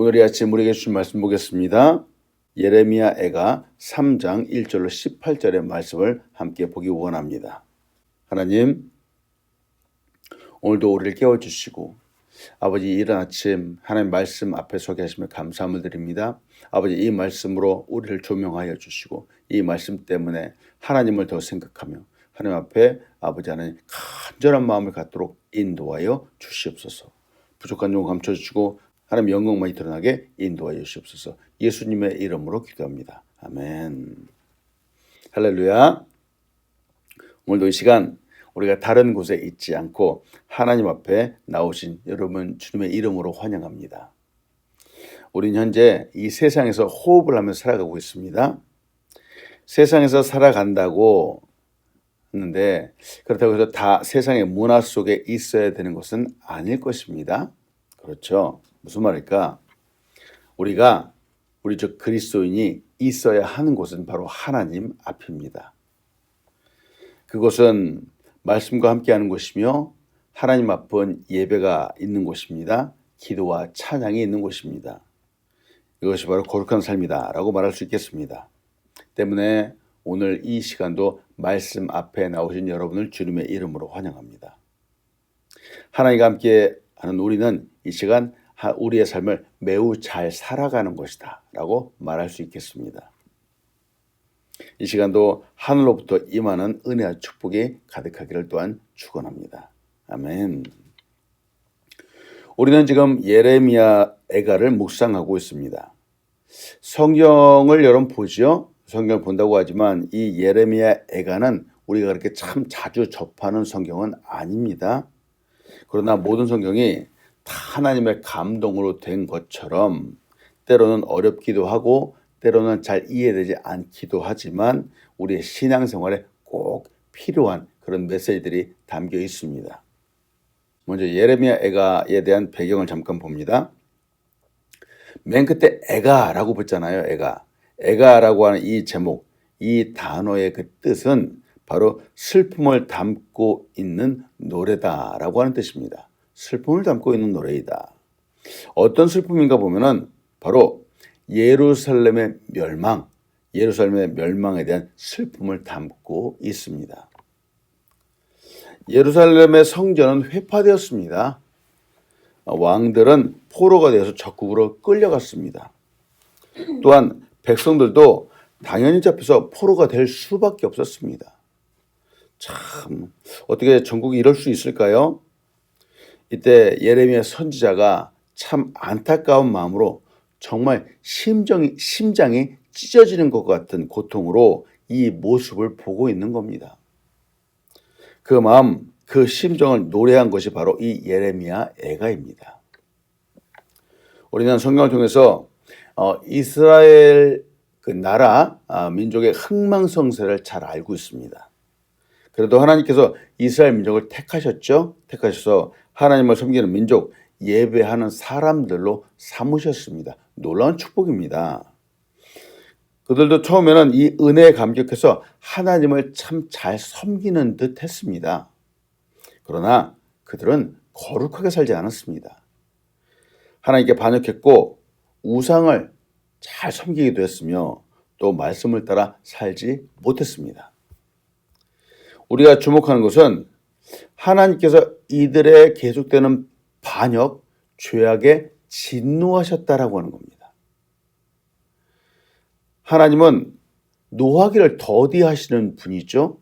오늘 이 아침 우리에게 주신 말씀 보겠습니다. 예레미야 애가 3장 1절로 18절의 말씀을 함께 보기 원합니다. 하나님, 오늘도 우리를 깨워주시고 아버지 이른 아침 하나님 말씀 앞에 서게 하시며 감사함을 드립니다. 아버지 이 말씀으로 우리를 조명하여 주시고 이 말씀 때문에 하나님을 더 생각하며 하나님 앞에 아버지 하나님 간절한 마음을 갖도록 인도하여 주시옵소서. 부족한 용 감춰주시고 하나님 영광만이 드러나게 인도하여 주시옵소서. 예수님의 이름으로 기도합니다. 아멘. 할렐루야. 오늘도 이 시간 우리가 다른 곳에 있지 않고 하나님 앞에 나오신 여러분 주님의 이름으로 환영합니다. 우리는 현재 이 세상에서 호흡을 하면서 살아가고 있습니다. 세상에서 살아간다고 했는데 그렇다고 해서 다 세상의 문화 속에 있어야 되는 것은 아닐 것입니다. 그렇죠? 무슨 말일까? 우리 저 그리스도인이 있어야 하는 곳은 바로 하나님 앞입니다. 그곳은 말씀과 함께하는 곳이며 하나님 앞은 예배가 있는 곳입니다. 기도와 찬양이 있는 곳입니다. 이것이 바로 거룩한 삶이다 라고 말할 수 있겠습니다. 때문에 오늘 이 시간도 말씀 앞에 나오신 여러분을 주님의 이름으로 환영합니다. 하나님과 함께하는 우리는 이 시간 우리의 삶을 매우 잘 살아가는 것이다 라고 말할 수 있겠습니다. 이 시간도 하늘로부터 임하는 은혜와 축복이 가득하기를 또한 축원합니다. 아멘. 우리는 지금 예레미야 애가를 묵상하고 있습니다. 성경을 여러분 보죠? 성경을 본다고 하지만 이 예레미야 애가는 우리가 그렇게 참 자주 접하는 성경은 아닙니다. 그러나 모든 성경이 다 하나님의 감동으로 된 것처럼 때로는 어렵기도 하고 때로는 잘 이해되지 않기도 하지만 우리의 신앙생활에 꼭 필요한 그런 메시지들이 담겨 있습니다. 먼저 예레미야 애가에 대한 배경을 잠깐 봅니다. 맨 끝에 애가라고 붙잖아요. 애가라고 하는 이 제목, 이 단어의 그 뜻은 바로 슬픔을 담고 있는 노래다라고 하는 뜻입니다. 슬픔을 담고 있는 노래이다. 어떤 슬픔인가 보면은 바로 예루살렘의 멸망에 대한 슬픔을 담고 있습니다. 예루살렘의 성전은 회파되었습니다. 왕들은 포로가 되어서 적국으로 끌려갔습니다. 또한 백성들도 당연히 잡혀서 포로가 될 수밖에 없었습니다. 참 어떻게 전국이 이럴 수 있을까요? 이때 예레미야 선지자가 참 안타까운 마음으로 정말 심장이 찢어지는 것 같은 고통으로 이 모습을 보고 있는 겁니다. 그 마음, 그 심정을 노래한 것이 바로 이 예레미야 애가입니다. 우리는 성경을 통해서 이스라엘 그 나라 민족의 흥망성쇠를 잘 알고 있습니다. 그래도 하나님께서 이스라엘 민족을 택하셔서 하나님을 섬기는 민족, 예배하는 사람들로 삼으셨습니다. 놀라운 축복입니다. 그들도 처음에는 이 은혜에 감격해서 하나님을 참 잘 섬기는 듯 했습니다. 그러나 그들은 거룩하게 살지 않았습니다. 하나님께 반역했고 우상을 잘 섬기기도 했으며 또 말씀을 따라 살지 못했습니다. 우리가 주목하는 것은 하나님께서 이들의 계속되는 반역, 죄악에 진노하셨다라고 하는 겁니다. 하나님은 노하기를 더디하시는 분이죠.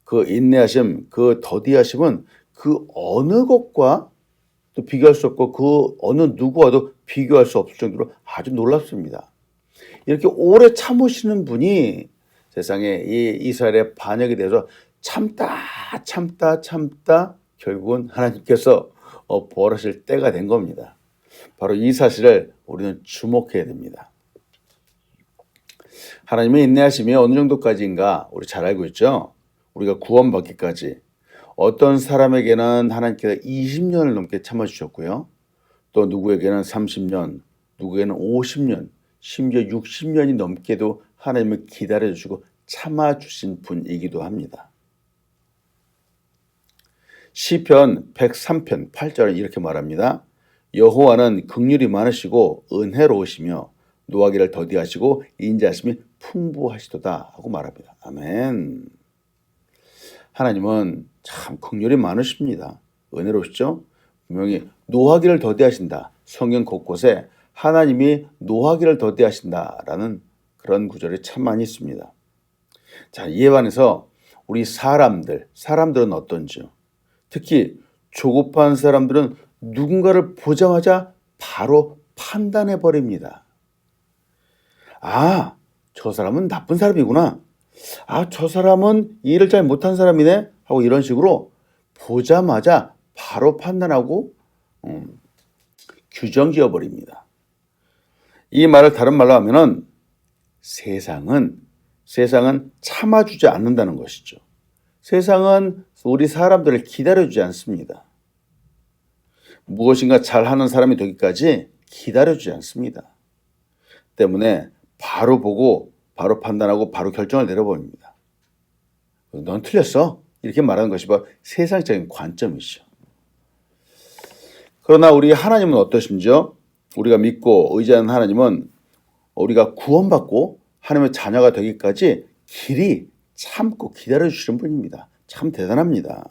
그 인내하심, 그 더디하심은 그 어느 것과 또 비교할 수 없고 그 어느 누구와도 비교할 수 없을 정도로 아주 놀랍습니다. 이렇게 오래 참으시는 분이 세상에 이 이스라엘의 반역에 대해서 참다 결국은 하나님께서 벌하실 때가 된 겁니다. 바로 이 사실을 우리는 주목해야 됩니다. 하나님의 인내하심이 어느 정도까지인가 우리 잘 알고 있죠. 우리가 구원받기까지 어떤 사람에게는 하나님께서 20년을 넘게 참아주셨고요. 또 누구에게는 30년, 누구에게는 50년, 심지어 60년이 넘게도 하나님을 기다려주시고 참아주신 분이기도 합니다. 시편 103편 8절은 이렇게 말합니다. 여호와는 긍휼이 많으시고 은혜로우시며 노하기를 더디하시고 인자하심이 풍부하시도다 하고 말합니다. 아멘. 하나님은 참 긍휼이 많으십니다. 은혜로우시죠? 분명히 노하기를 더디하신다. 성경 곳곳에 하나님이 노하기를 더디하신다라는 그런 구절이 참 많이 있습니다. 자, 이에 반해서 우리 사람들은 어떤지요? 특히 조급한 사람들은 누군가를 보자마자 바로 판단해 버립니다. 아, 저 사람은 나쁜 사람이구나. 아, 저 사람은 일을 잘 못한 사람이네 하고 이런 식으로 보자마자 바로 판단하고 규정 지어버립니다. 이 말을 다른 말로 하면은 세상은 참아주지 않는다는 것이죠. 세상은 우리 사람들을 기다려주지 않습니다. 무엇인가 잘하는 사람이 되기까지 기다려주지 않습니다. 때문에 바로 보고 바로 판단하고 바로 결정을 내려버립니다. 넌 틀렸어. 이렇게 말하는 것이 바로 세상적인 관점이죠. 그러나 우리 하나님은 어떠신지요? 우리가 믿고 의지하는 하나님은 우리가 구원받고 하나님의 자녀가 되기까지 길이 참고 기다려주시는 분입니다. 참 대단합니다.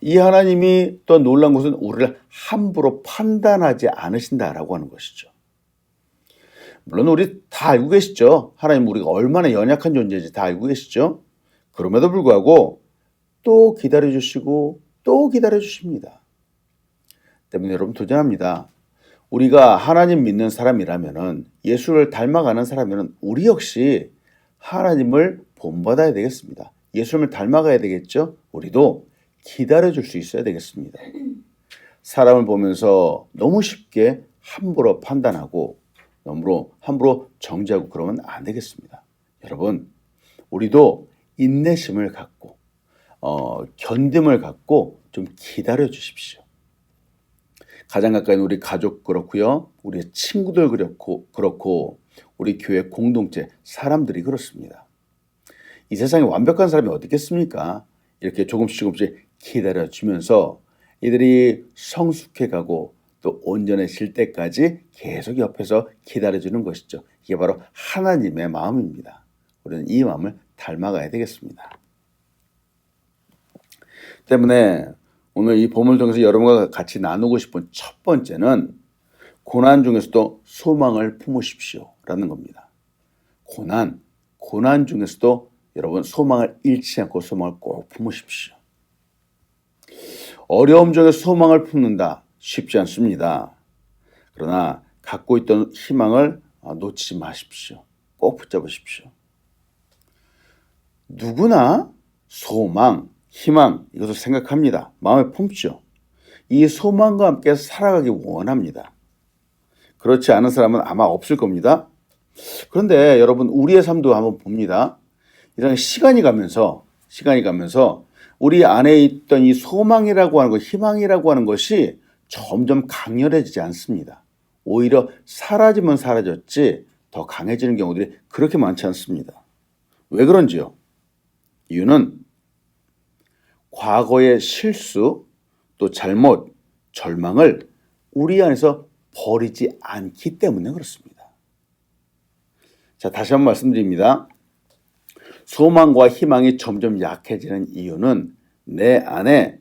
이 하나님이 또 놀라운 것은 우리를 함부로 판단하지 않으신다라고 하는 것이죠. 물론 우리 다 알고 계시죠. 하나님 우리가 얼마나 연약한 존재인지 다 알고 계시죠. 그럼에도 불구하고 또 기다려주시고 또 기다려주십니다. 때문에 여러분 도전합니다. 우리가 하나님 믿는 사람이라면 예수를 닮아가는 사람이면 우리 역시 하나님을 본받아야 되겠습니다. 예수님을 닮아가야 되겠죠. 우리도 기다려줄 수 있어야 되겠습니다. 사람을 보면서 너무 쉽게 함부로 판단하고 너무 함부로 정죄하고 그러면 안 되겠습니다. 여러분, 우리도 인내심을 갖고 견딤을 갖고 좀 기다려 주십시오. 가장 가까이 있는 우리 가족 그렇고요. 우리 친구들 그렇고 우리 교회 공동체 사람들이 그렇습니다. 이 세상에 완벽한 사람이 어디 있겠습니까? 이렇게 조금씩 기다려주면서 이들이 성숙해가고 또 온전해질 때까지 계속 옆에서 기다려주는 것이죠. 이게 바로 하나님의 마음입니다. 우리는 이 마음을 닮아가야 되겠습니다. 때문에 오늘 이 본문을 통해서 여러분과 같이 나누고 싶은 첫 번째는 고난 중에서도 소망을 품으십시오 라는 겁니다. 고난 중에서도 여러분 소망을 잃지 않고 소망을 꼭 품으십시오. 어려움 중에 소망을 품는다 쉽지 않습니다. 그러나 갖고 있던 희망을 놓치지 마십시오. 꼭 붙잡으십시오. 누구나 소망, 희망 이것을 생각합니다. 마음에 품죠. 이 소망과 함께 살아가기 원합니다. 그렇지 않은 사람은 아마 없을 겁니다. 그런데 여러분 우리의 삶도 한번 봅니다. 이런 시간이 가면서 우리 안에 있던 이 소망이라고 하는 것, 희망이라고 하는 것이 점점 강렬해지지 않습니다. 오히려 사라지면 사라졌지 더 강해지는 경우들이 그렇게 많지 않습니다. 왜 그런지요? 이유는 과거의 실수, 또 잘못, 절망을 우리 안에서 버리지 않기 때문에 그렇습니다. 자, 다시 한번 말씀드립니다. 소망과 희망이 점점 약해지는 이유는 내 안에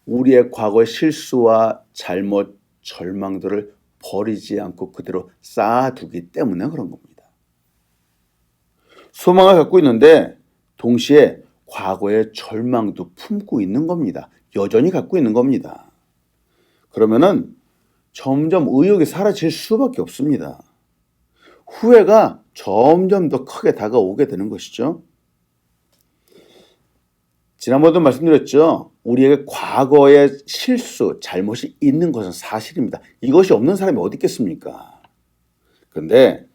우리의 과거의 실수와 잘못, 절망들을 버리지 않고 그대로 쌓아두기 때문에 그런 겁니다. 소망을 갖고 있는데 동시에 과거의 절망도 품고 있는 겁니다. 여전히 갖고 있는 겁니다. 그러면은 점점 의욕이 사라질 수밖에 없습니다. 후회가 점점 더 크게 다가오게 되는 것이죠. 지난번에도 말씀드렸죠. 우리에게 과거의 실수, 잘못이 있는 것은 사실입니다. 이것이 없는 사람이 어디 있겠습니까? 그런데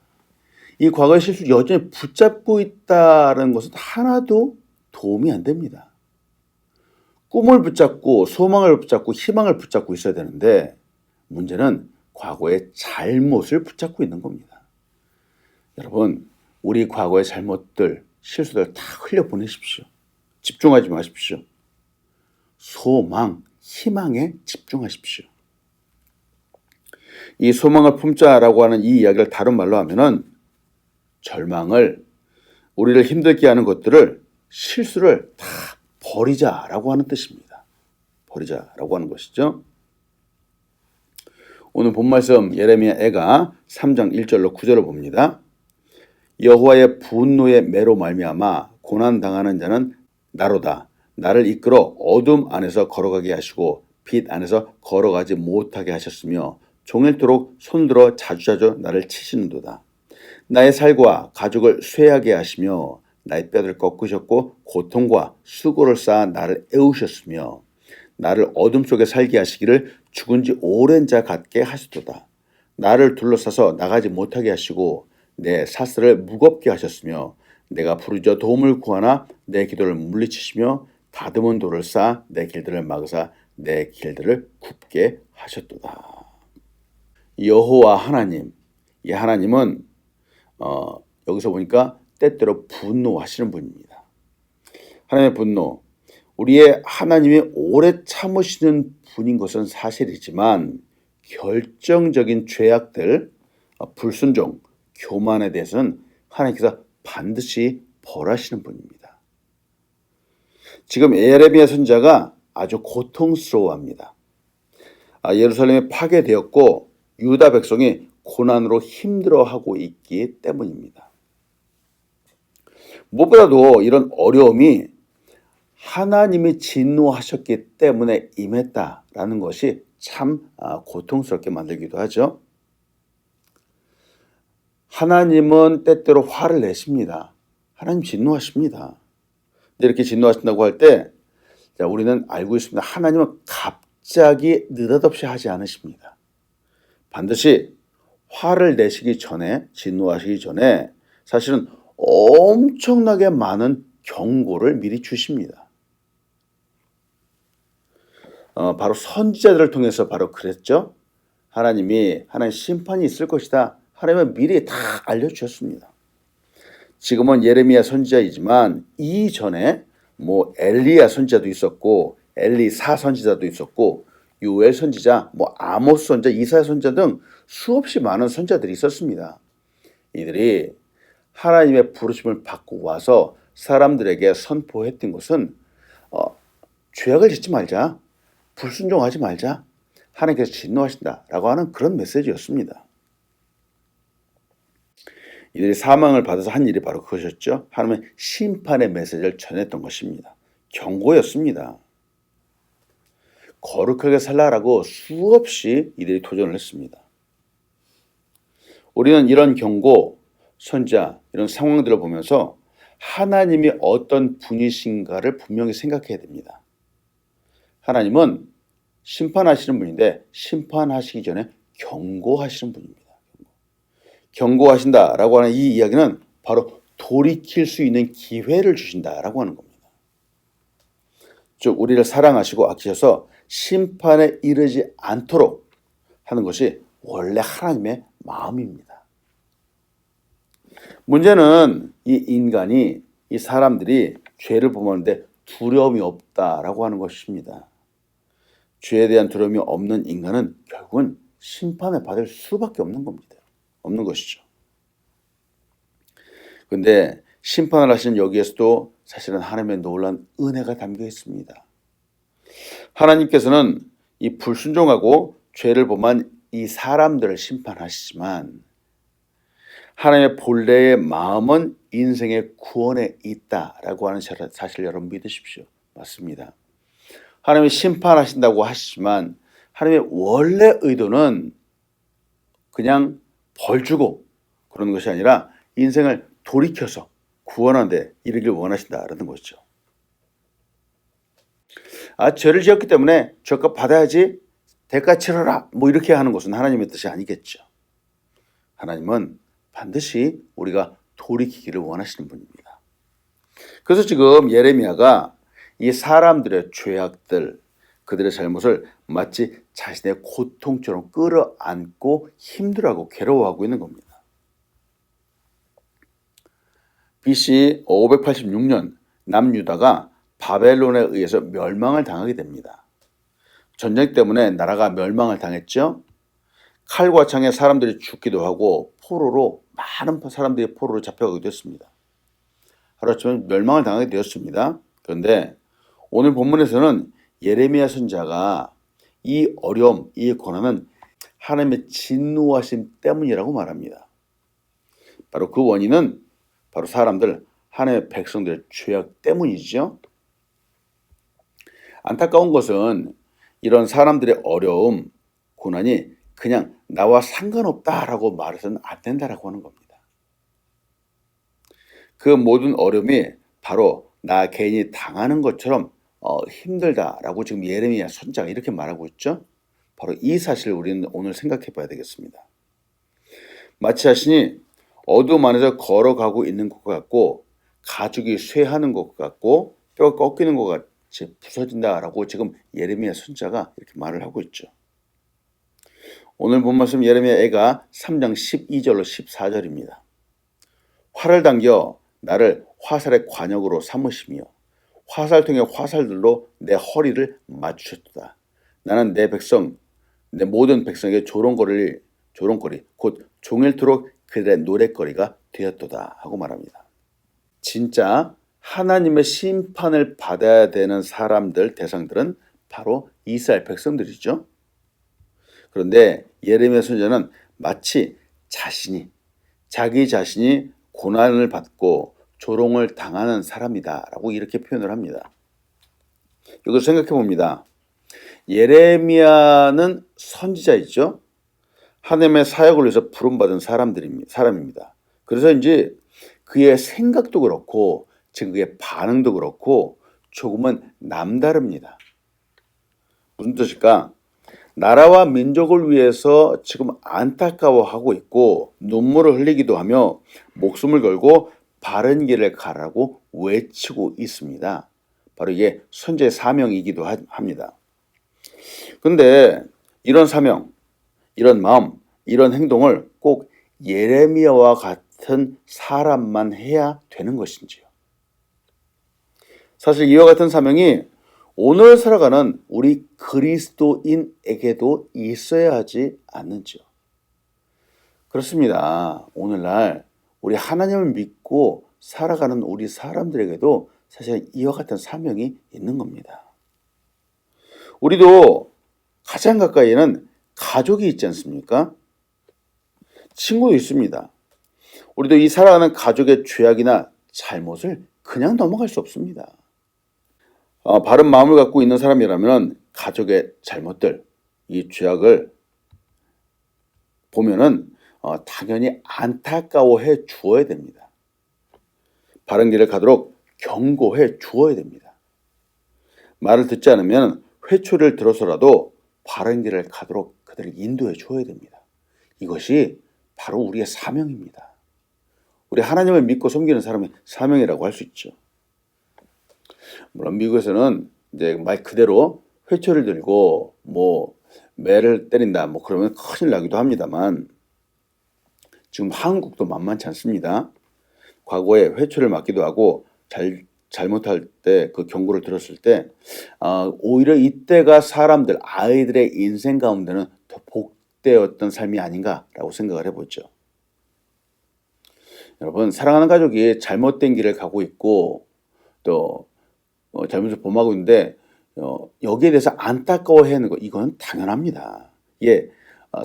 이 과거의 실수 여전히 붙잡고 있다는 것은 하나도 도움이 안 됩니다. 꿈을 붙잡고 소망을 붙잡고 희망을 붙잡고 있어야 되는데 문제는 과거의 잘못을 붙잡고 있는 겁니다. 여러분, 우리 과거의 잘못들, 실수들 다 흘려보내십시오. 집중하지 마십시오. 소망, 희망에 집중하십시오. 이 소망을 품자라고 하는 이 이야기를 다른 말로 하면은 절망을, 우리를 힘들게 하는 것들을, 실수를 다 버리자라고 하는 뜻입니다. 버리자라고 하는 것이죠. 오늘 본 말씀 예레미야 애가 3장 1절로 9절을 봅니다. 여호와의 분노의 매로 말미암아 고난 당하는 자는 나로다. 나를 이끌어 어둠 안에서 걸어가게 하시고 빛 안에서 걸어가지 못하게 하셨으며 종일토록 손들어 자주자주 나를 치시는도다. 나의 살과 가죽을 쇠하게 하시며 나의 뼈를 꺾으셨고 고통과 수고를 쌓아 나를 애우셨으며 나를 어둠 속에 살게 하시기를 죽은 지 오랜 자 같게 하시도다. 나를 둘러싸서 나가지 못하게 하시고 내 사슬을 무겁게 하셨으며 내가 부르짖어 도움을 구하나 내 기도를 물리치시며 다듬은 돌을 쌓아 내 길들을 막으사 내 길들을 굽게 하셨도다. 여호와 하나님, 이 하나님은 여기서 보니까 때때로 분노하시는 분입니다. 하나님의 분노, 우리의 하나님이 오래 참으시는 분인 것은 사실이지만 결정적인 죄악들, 불순종, 교만에 대해서는 하나님께서 반드시 벌하시는 분입니다. 지금 예레미야 선지자가 아주 고통스러워합니다. 예루살렘이 파괴되었고 유다 백성이 고난으로 힘들어하고 있기 때문입니다. 무엇보다도 이런 어려움이 하나님이 진노하셨기 때문에 임했다라는 것이 참 고통스럽게 만들기도 하죠. 하나님은 때때로 화를 내십니다. 하나님 진노하십니다. 근데 이렇게 진노하신다고 할 때 우리는 알고 있습니다. 하나님은 갑자기 느닷없이 하지 않으십니다. 반드시 화를 내시기 전에, 진노하시기 전에 사실은 엄청나게 많은 경고를 미리 주십니다. 바로 선지자들을 통해서 바로 그랬죠. 하나님 심판이 있을 것이다. 하나님은 미리 다 알려주셨습니다. 지금은 예레미야 선지자이지만 이전에 엘리야 선지자도 있었고 엘리사 선지자도 있었고 요엘 선지자, 아모스 선지자, 이사야 선지자 등 수없이 많은 선지자들이 있었습니다. 이들이 하나님의 부르심을 받고 와서 사람들에게 선포했던 것은 죄악을 짓지 말자, 불순종하지 말자, 하나님께서 진노하신다라고 하는 그런 메시지였습니다. 이들이 사망을 받아서 한 일이 바로 그것이었죠. 하나님의 심판의 메시지를 전했던 것입니다. 경고였습니다. 거룩하게 살라라고 수없이 이들이 도전을 했습니다. 우리는 이런 경고, 선지자, 이런 상황들을 보면서 하나님이 어떤 분이신가를 분명히 생각해야 됩니다. 하나님은 심판하시는 분인데 심판하시기 전에 경고하시는 분입니다. 경고하신다라고 하는 이 이야기는 바로 돌이킬 수 있는 기회를 주신다라고 하는 겁니다. 즉 우리를 사랑하시고 아끼셔서 심판에 이르지 않도록 하는 것이 원래 하나님의 마음입니다. 문제는 이 인간이, 이 사람들이 죄를 범하는데 두려움이 없다라고 하는 것입니다. 죄에 대한 두려움이 없는 인간은 결국은 심판을 받을 수밖에 없는 겁니다. 없는 것이죠. 그런데 심판을 하시는 여기에서도 사실은 하나님의 놀라운 은혜가 담겨 있습니다. 하나님께서는 이 불순종하고 죄를 범한 이 사람들을 심판하시지만 하나님의 본래의 마음은 인생의 구원에 있다라고 하는 사실 여러분 믿으십시오. 맞습니다. 하나님이 심판하신다고 하시지만 하나님의 원래 의도는 그냥 벌 주고 그런 것이 아니라 인생을 돌이켜서 구원하는 데 이르길 원하신다라는 것이죠. 죄를 지었기 때문에 죄값 받아야지, 대가 치러라, 이렇게 하는 것은 하나님의 뜻이 아니겠죠. 하나님은 반드시 우리가 돌이키기를 원하시는 분입니다. 그래서 지금 예레미야가 이 사람들의 죄악들, 그들의 잘못을 마치 자신의 고통처럼 끌어안고 힘들어하고 괴로워하고 있는 겁니다. BC 586년 남유다가 바벨론에 의해서 멸망을 당하게 됩니다. 전쟁 때문에 나라가 멸망을 당했죠. 칼과 창에 사람들이 죽기도 하고 포로로 많은 사람들이 포로로 잡혀가기도 했습니다. 하루아침에 멸망을 당하게 되었습니다. 그런데 오늘 본문에서는 예레미야 선지자가 이 어려움, 이 고난은 하나님의 진노하심 때문이라고 말합니다. 바로 그 원인은 바로 사람들, 하나님의 백성들의 죄악 때문이죠. 안타까운 것은 이런 사람들의 어려움, 고난이 그냥 나와 상관없다라고 말해서는 안 된다라고 하는 겁니다. 그 모든 어려움이 바로 나 개인이 당하는 것처럼 힘들다라고 지금 예레미야 선지자가 이렇게 말하고 있죠. 바로 이 사실을 우리는 오늘 생각해 봐야 되겠습니다. 마치 자신이 어두움 안에서 걸어가고 있는 것 같고 가죽이 쇠하는 것 같고 뼈가 꺾이는 것 같이 부서진다라고 지금 예레미야 선지자가 이렇게 말을 하고 있죠. 오늘 본 말씀 예레미야 애가 3장 12절로 14절입니다. 활을 당겨 나를 화살의 관역으로 삼으시며 화살통의 화살들로 내 허리를 맞추셨도다. 나는 내 백성, 내 모든 백성에게 조롱거리 곧 종일토록 그들의 노랫거리가 되었도다 하고 말합니다. 진짜 하나님의 심판을 받아야 되는 사람들, 대상들은 바로 이스라엘 백성들이죠. 그런데 예레미야 선지자는 마치 자기 자신이 고난을 받고 조롱을 당하는 사람이다라고 이렇게 표현을 합니다. 이걸 생각해 봅니다. 예레미야는 선지자이죠. 하나님의 사역을 위해서 부름받은 사람입니다. 그래서 이제 그의 생각도 그렇고 지금 그의 반응도 그렇고 조금은 남다릅니다. 무슨 뜻일까? 나라와 민족을 위해서 지금 안타까워하고 있고 눈물을 흘리기도 하며 목숨을 걸고 바른 길을 가라고 외치고 있습니다. 바로 이게 선지자의 사명이기도 합니다. 그런데 이런 사명, 이런 마음, 이런 행동을 꼭 예레미야와 같은 사람만 해야 되는 것인지요? 사실 이와 같은 사명이 오늘 살아가는 우리 그리스도인에게도 있어야 하지 않는지요? 그렇습니다. 오늘날 우리 하나님을 믿고 살아가는 우리 사람들에게도 사실 이와 같은 사명이 있는 겁니다. 우리도 가장 가까이에는 가족이 있지 않습니까? 친구도 있습니다. 우리도 이 살아가는 가족의 죄악이나 잘못을 그냥 넘어갈 수 없습니다. 바른 마음을 갖고 있는 사람이라면 가족의 잘못들, 이 죄악을 보면은 당연히 안타까워해 주어야 됩니다. 바른 길을 가도록 경고해 주어야 됩니다. 말을 듣지 않으면 회초리를 들어서라도 바른 길을 가도록 그들을 인도해 주어야 됩니다. 이것이 바로 우리의 사명입니다. 우리 하나님을 믿고 섬기는 사람의 사명이라고 할 수 있죠. 물론 미국에서는 이제 말 그대로 회초리를 들고 매를 때린다 그러면 큰일 나기도 합니다만 지금 한국도 만만치 않습니다. 과거에 회초리를 맞기도 하고 잘못할 때 그 경고를 들었을 때 오히려 이때가 아이들의 인생 가운데는 더 복되었던 삶이 아닌가라고 생각을 해보죠. 여러분, 사랑하는 가족이 잘못된 길을 가고 있고 또 잘못을 범하고 있는데 여기에 대해서 안타까워해야 하는 거 이건 당연합니다. 이게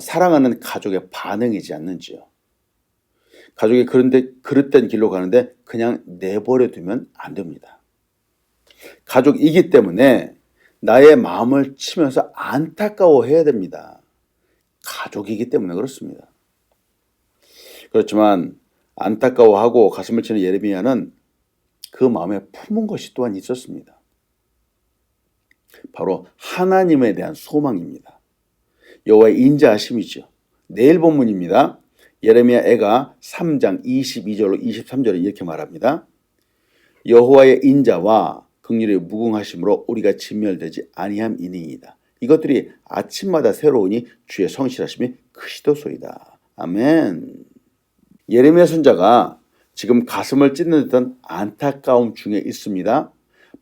사랑하는 가족의 반응이지 않는지요. 가족이 그릇된 길로 가는데 그냥 내버려 두면 안 됩니다. 가족이기 때문에 나의 마음을 치면서 안타까워해야 됩니다. 가족이기 때문에 그렇습니다. 그렇지만 안타까워하고 가슴을 치는 예레미야는 그 마음에 품은 것이 또한 있었습니다. 바로 하나님에 대한 소망입니다. 여호와의 인자하심이죠. 내일 본문입니다. 예레미야 애가 3장 22절로 23절에 이렇게 말합니다. 여호와의 인자와 긍휼의 무궁하심으로 우리가 진멸되지 아니함이니이다. 이것들이 아침마다 새로우니 주의 성실하심이 크시도소이다. 아멘. 예레미야 선지자가 지금 가슴을 찢는 듯한 안타까움 중에 있습니다.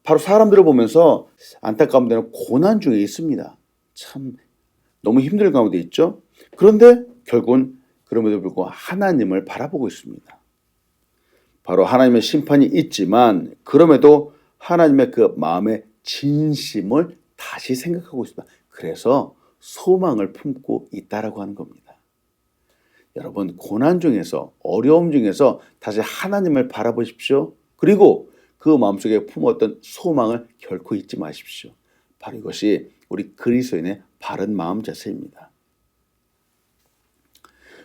바로 사람들을 보면서 안타까움 되는 고난 중에 있습니다. 참 너무 힘들 가운데 있죠. 그런데 결국은 그럼에도 불구하고 하나님을 바라보고 있습니다. 바로 하나님의 심판이 있지만 그럼에도 하나님의 그 마음의 진심을 다시 생각하고 있습니다. 그래서 소망을 품고 있다라고 하는 겁니다. 여러분, 고난 중에서, 어려움 중에서 다시 하나님을 바라보십시오. 그리고 그 마음속에 품었던 소망을 결코 잊지 마십시오. 바로 이것이 우리 그리스도인의 바른 마음 자세입니다.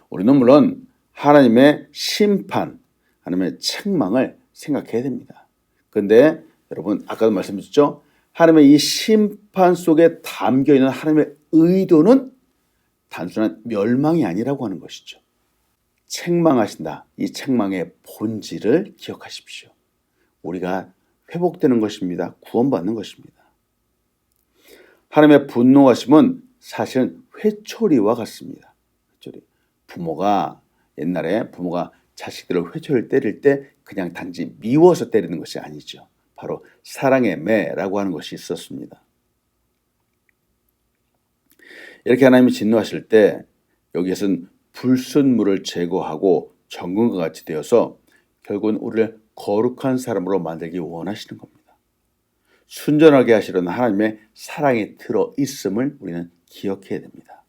우리는 물론 하나님의 심판, 하나님의 책망을 생각해야 됩니다. 그런데 여러분, 아까도 말씀드렸죠? 하나님의 이 심판 속에 담겨있는 하나님의 의도는 단순한 멸망이 아니라고 하는 것이죠. 책망하신다. 이 책망의 본질을 기억하십시오. 우리가 회복되는 것입니다. 구원받는 것입니다. 하나님의 분노하심은 사실은 회초리와 같습니다. 회초리. 옛날에 부모가 자식들을 회초리를 때릴 때 그냥 단지 미워서 때리는 것이 아니죠. 바로 사랑의 매라고 하는 것이 있었습니다. 이렇게 하나님이 진노하실 때 여기에서는 불순물을 제거하고 정금과 같이 되어서 결국은 우리를 거룩한 사람으로 만들기 원하시는 겁니다. 순전하게 하시려는 하나님의 사랑이 들어있음을 우리는 기억해야 됩니다.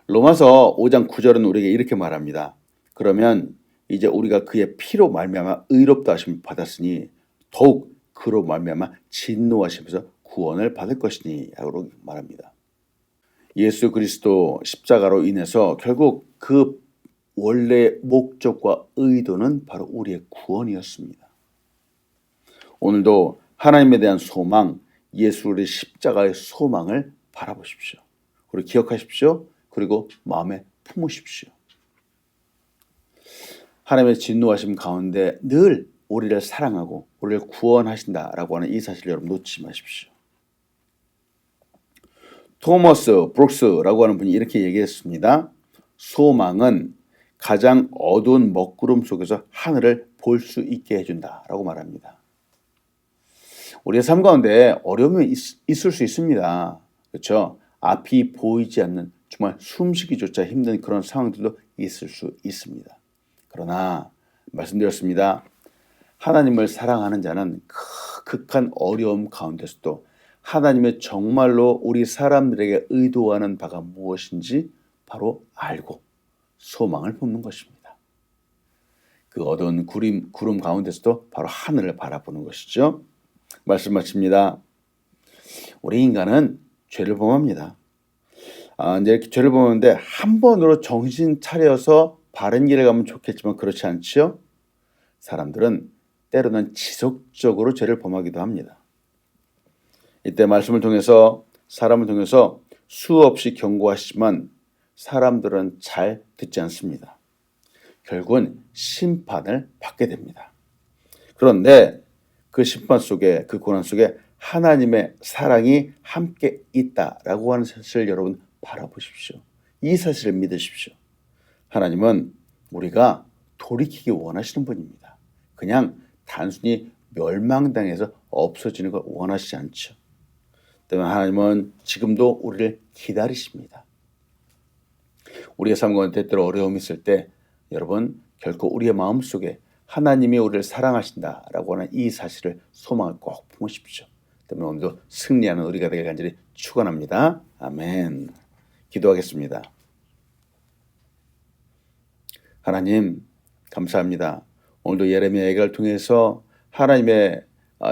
로마서 5장 9절은 우리에게 이렇게 말합니다. 그러면 이제 우리가 그의 피로 말미암아 의롭다 하심을 받았으니 더욱 그로 말미암아 진노하시면서 구원을 받을 것이니 라고 말합니다. 예수 그리스도 십자가로 인해서 결국 그 원래의 목적과 의도는 바로 우리의 구원이었습니다. 오늘도 하나님에 대한 소망, 예수의 십자가의 소망을 바라보십시오. 그리고 기억하십시오. 그리고 마음에 품으십시오. 하나님의 진노하심 가운데 늘 우리를 사랑하고 우리를 구원하신다라고 하는 이 사실을 여러분 놓치지 마십시오. 토머스 브룩스라고 하는 분이 이렇게 얘기했습니다. 소망은 가장 어두운 먹구름 속에서 하늘을 볼 수 있게 해준다라고 말합니다. 우리의 삶 가운데 어려움이 있을 수 있습니다. 그렇죠? 앞이 보이지 않는 정말 숨쉬기조차 힘든 그런 상황들도 있을 수 있습니다. 그러나 말씀드렸습니다. 하나님을 사랑하는 자는 극한 어려움 가운데서도 하나님의 정말로 우리 사람들에게 의도하는 바가 무엇인지 바로 알고 소망을 품는 것입니다. 그 어두운 구름 가운데서도 바로 하늘을 바라보는 것이죠. 말씀 마칩니다. 우리 인간은 죄를 범합니다. 이제 이렇게 죄를 범하는데 한 번으로 정신 차려서 바른 길에 가면 좋겠지만 그렇지 않지요? 사람들은 때로는 지속적으로 죄를 범하기도 합니다. 이때 말씀을 통해서 사람을 통해서 수없이 경고하시지만 사람들은 잘 듣지 않습니다. 결국은 심판을 받게 됩니다. 그런데 그 심판 속에 그 고난 속에 하나님의 사랑이 함께 있다라고 하는 사실을 여러분 바라보십시오. 이 사실을 믿으십시오. 하나님은 우리가 돌이키기 원하시는 분입니다. 그냥 단순히 멸망당해서 없어지는 걸 원하시지 않죠. 때문에 하나님은 지금도 우리를 기다리십니다. 우리의 삶 가운데 때로 어려움이 있을 때 여러분 결코 우리의 마음속에 하나님이 우리를 사랑하신다라고 하는 이 사실을 소망을 꼭 품으십시오. 때문에 오늘도 승리하는 우리가 되길 간절히 축원합니다. 아멘. 기도하겠습니다. 하나님 감사합니다. 오늘도 예레미야 얘기를 통해서 하나님의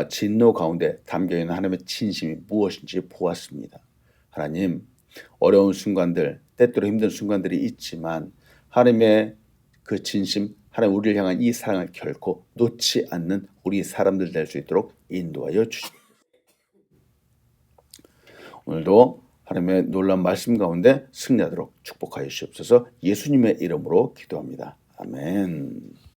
진노 가운데 담겨있는 하나님의 진심이 무엇인지 보았습니다. 하나님 어려운 순간들 때때로 힘든 순간들이 있지만 하나님의 그 진심 하나님 우리를 향한 이 사랑을 결코 놓지 않는 우리 사람들 될 수 있도록 인도하여 주십시오. 오늘도 하나님의 놀라운 말씀 가운데 승리하도록 축복하여 주시옵소서. 예수님의 이름으로 기도합니다. 아멘.